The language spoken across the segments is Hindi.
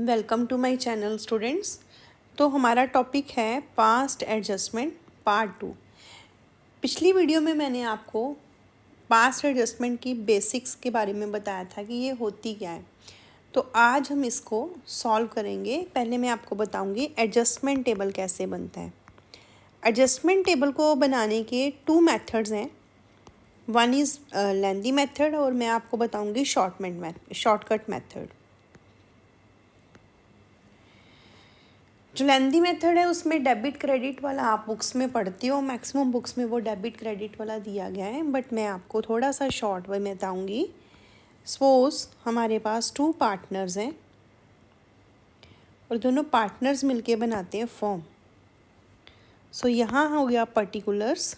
Welcome to my channel students. तो हमारा टॉपिक है पास्ट एडजस्टमेंट पार्ट 2। पिछली वीडियो में मैंने आपको पास्ट एडजस्टमेंट की बेसिक्स के बारे में बताया था कि ये होती क्या है। तो आज हम इसको सॉल्व करेंगे। पहले मैं आपको बताऊंगी एडजस्टमेंट टेबल कैसे बनता है। एडजस्टमेंट टेबल को बनाने के 2 मेथड्स हैं। वन इज़ लेंदी मेथड और मैं आपको बताऊंगी शॉर्टकट मेथड। जो लेंदी मेथड है उसमें डेबिट क्रेडिट वाला आप बुक्स में पढ़ती हो, मैक्सिमम बुक्स में वो डेबिट क्रेडिट वाला दिया गया है, बट मैं आपको थोड़ा सा शॉर्ट वे में बताऊंगी। सपोज हमारे पास 2 पार्टनर्स हैं और दोनों पार्टनर्स मिलके बनाते हैं फॉर्म। सो यहाँ हो गया particulars.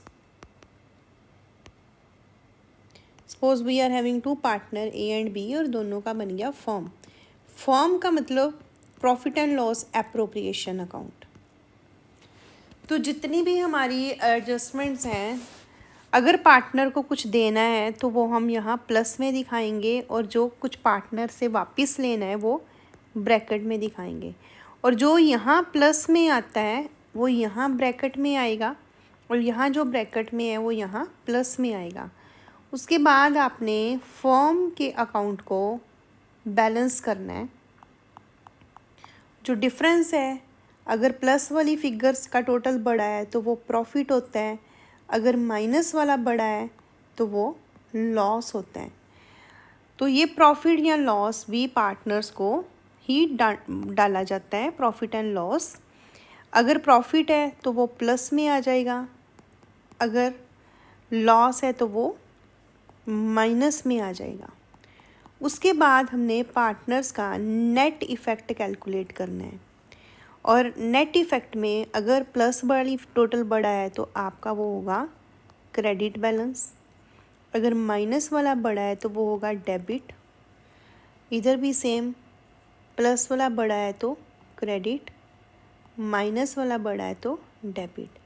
Suppose we are having 2 partner A and B और दोनों का बन गया फॉर्म। फॉर्म का मतलब profit and loss appropriation account. तो जितनी भी हमारी एडजस्टमेंट्स हैं, अगर पार्टनर को कुछ देना है तो वो हम यहाँ प्लस में दिखाएंगे और जो कुछ पार्टनर से वापस लेना है वो ब्रैकेट में दिखाएंगे। और जो यहाँ प्लस में आता है वो यहाँ ब्रैकेट में आएगा और यहाँ जो ब्रैकेट में है वो यहाँ प्लस में आएगा। उसके बाद आपने फर्म के अकाउंट को बैलेंस करना है। जो डिफरेंस है, अगर प्लस वाली फिगर्स का टोटल बड़ा है तो वो प्रॉफिट होता है, अगर माइनस वाला बड़ा है तो वो लॉस होता है। तो ये प्रॉफिट या लॉस भी पार्टनर्स को ही डाला जाता है, प्रॉफिट एंड लॉस। अगर प्रॉफिट है तो वो प्लस में आ जाएगा, अगर लॉस है तो वो माइनस में आ जाएगा। उसके बाद हमने पार्टनर्स का नेट इफ़ेक्ट कैलकुलेट करना है और नेट इफ़ेक्ट में अगर प्लस वाली टोटल बड़ा है तो आपका वो होगा क्रेडिट बैलेंस, अगर माइनस वाला बड़ा है तो वो होगा डेबिट। इधर भी सेम, प्लस वाला बड़ा है तो क्रेडिट, माइनस वाला बड़ा है तो डेबिट।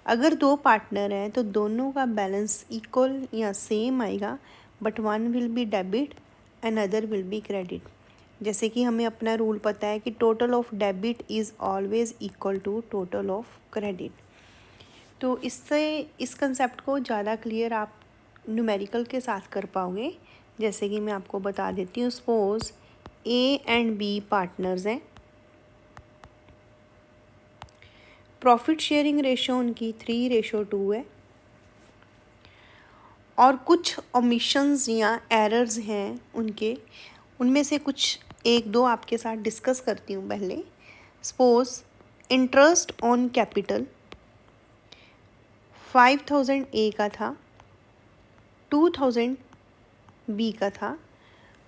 अगर 2 पार्टनर हैं तो दोनों का बैलेंस इक्वल या सेम आएगा, but one will be debit and other will be credit. जैसे कि हमें अपना रूल पता है कि total of debit is always equal to total of credit. तो इससे इस कंसेप्ट को ज़्यादा क्लियर आप न्यूमेरिकल के साथ कर पाओगे। जैसे कि मैं आपको बता देती हूँ। Suppose A and B partners हैं, प्रॉफिट शेयरिंग रेशो उनकी 3:2 है और कुछ ओमिशंस या एरर्स हैं उनमें से कुछ 1-2 आपके साथ डिस्कस करती हूँ पहले। सपोज इंटरेस्ट ऑन कैपिटल 5,000 ए का था, 2,000 बी का था,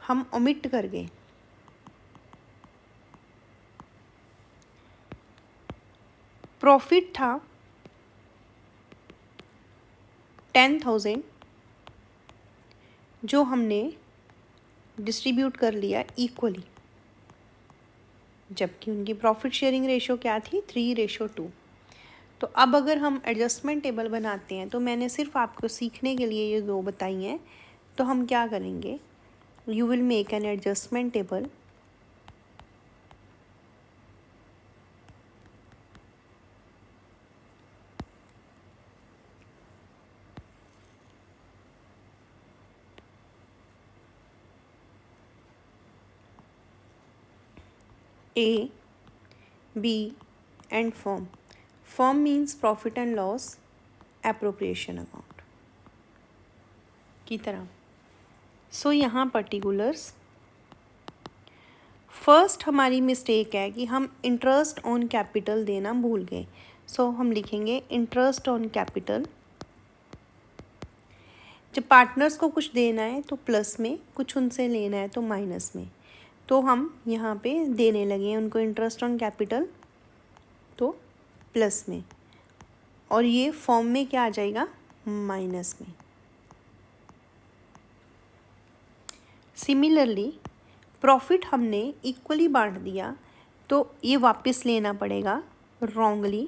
हम ओमिट कर गए। प्रॉफिट था 10,000 जो हमने डिस्ट्रीब्यूट कर लिया इक्वली, जबकि उनकी प्रॉफिट शेयरिंग रेशो क्या थी 3:2। तो अब अगर हम एडजस्टमेंट टेबल बनाते हैं, तो मैंने सिर्फ आपको सीखने के लिए ये 2 बताई हैं। तो हम क्या करेंगे, you will make an adjustment table A, B and firm. Firm means profit and loss appropriation account की तरह। सो यहाँ पर्टिकुलर्स। फर्स्ट हमारी मिस्टेक है कि हम इंटरेस्ट ऑन कैपिटल देना भूल गए। सो हम लिखेंगे इंटरेस्ट ऑन कैपिटल। जब पार्टनर्स को कुछ देना है तो प्लस में, कुछ उनसे लेना है तो माइनस में। तो हम यहाँ पे देने लगे हैं उनको इंटरेस्ट ऑन कैपिटल तो प्लस में, और ये फॉर्म में क्या आ जाएगा, माइनस में। सिमिलरली प्रॉफिट हमने इक्वली बांट दिया तो ये वापस लेना पड़ेगा wrongly.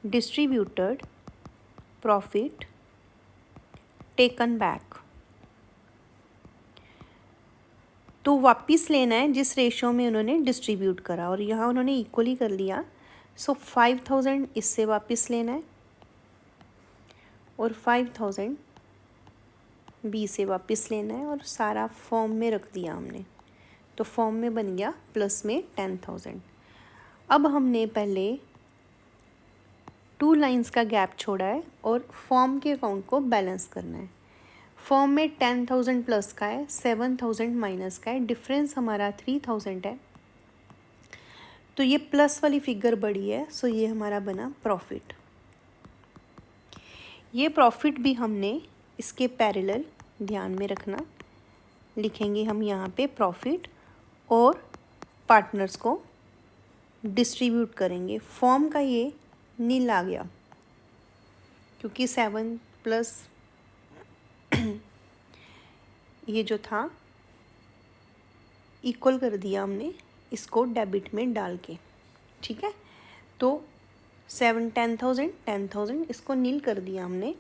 Distributed profit taken back. तो वापस लेना है जिस रेशो में उन्होंने डिस्ट्रीब्यूट करा, और यहाँ उन्होंने इक्वली कर लिया। सो 5000 इससे वापस लेना है और 5000 बी से वापस लेना है, और सारा फॉर्म में रख दिया हमने। तो फॉर्म में बन गया प्लस में 10,000। अब हमने पहले 2 लाइंस का गैप छोड़ा है और फॉर्म के अकाउंट को बैलेंस करना है। फॉर्म में 10,000 प्लस का है, 7,000 माइनस का है, डिफरेंस हमारा 3,000 है। तो ये प्लस वाली फिगर बड़ी है, सो ये हमारा बना प्रॉफिट। ये प्रॉफिट भी हमने इसके पैरेलल ध्यान में रखना, लिखेंगे हम यहाँ पे प्रॉफिट और पार्टनर्स को डिस्ट्रीब्यूट करेंगे। फॉर्म का ये नील आ गया क्योंकि 7 प्लस ये जो था इक्वल कर दिया हमने इसको डेबिट में डाल के, ठीक है। तो 10,000 इसको नील कर दिया हमने।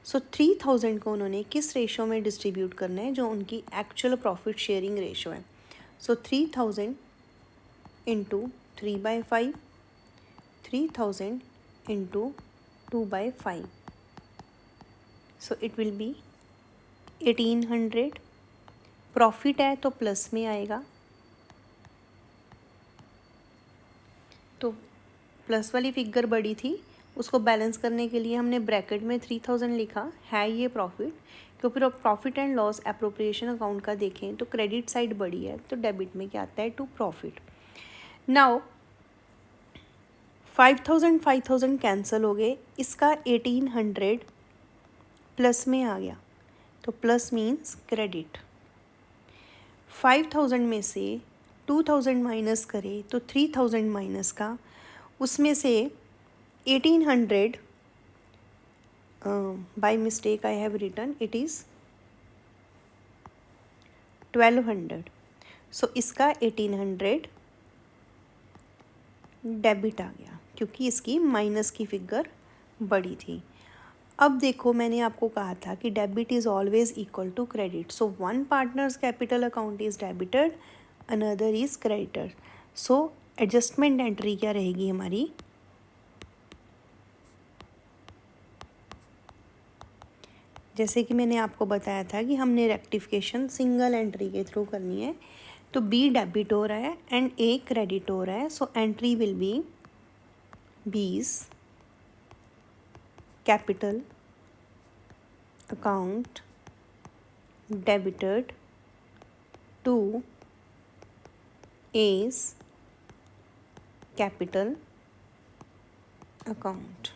सो 3,000 को उन्होंने किस रेशो में डिस्ट्रीब्यूट करना है, जो उनकी एक्चुअल प्रॉफिट शेयरिंग रेशो है। सो 3,000 into 3/5, 3,000 into 2/5, so it will be 1,800। Profit है तो प्लस में आएगा, तो प्लस वाली फिगर बड़ी थी, उसको बैलेंस करने के लिए हमने ब्रैकेट में 3,000 लिखा है। ये प्रॉफिट, क्योंकि profit and loss appropriation account का देखें तो क्रेडिट साइड बड़ी है, तो डेबिट में क्या आता है, टू प्रॉफिट। नाउ 5,000 कैंसिल हो गए, इसका 1,800 प्लस में आ गया, तो प्लस मीन्स क्रेडिट। 5,000 में से 2,000 माइनस करें तो 3,000 माइनस का, उसमें से 1,800 by mistake I have written it is 1,200। So इसका 1,800 डेबिट आ गया क्योंकि इसकी माइनस की फिगर बड़ी थी। अब देखो, मैंने आपको कहा था कि debit is always equal to credit. So one partners capital account is debited, another is creditor. So adjustment entry क्या रहेगी हमारी, जैसे कि मैंने आपको बताया था कि हमने रेक्टिफिकेशन सिंगल एंट्री के थ्रू करनी है। तो बी डेबिट हो रहा है एंड ए क्रेडिट हो रहा है, so entry will be B's capital account debited to A's capital account.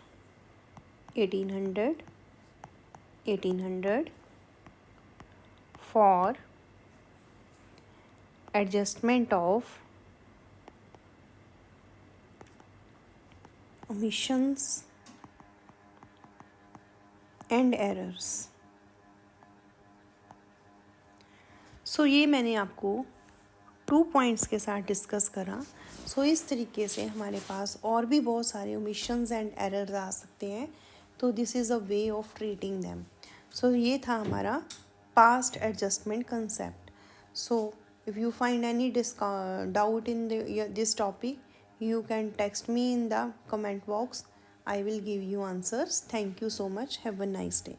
1,800 for adjustment of omissions and errors। So ये मैंने आपको 2 पॉइंट्स के साथ डिस्कस करा। सो इस तरीके से हमारे पास और भी बहुत सारे ओमिशंस एंड एरर्स आ सकते हैं, तो this is a way of treating them. So ये था हमारा past adjustment concept. So if you find any doubt in this topic, you can text me in the comment box. I will give you answers. Thank you so much. Have a nice day.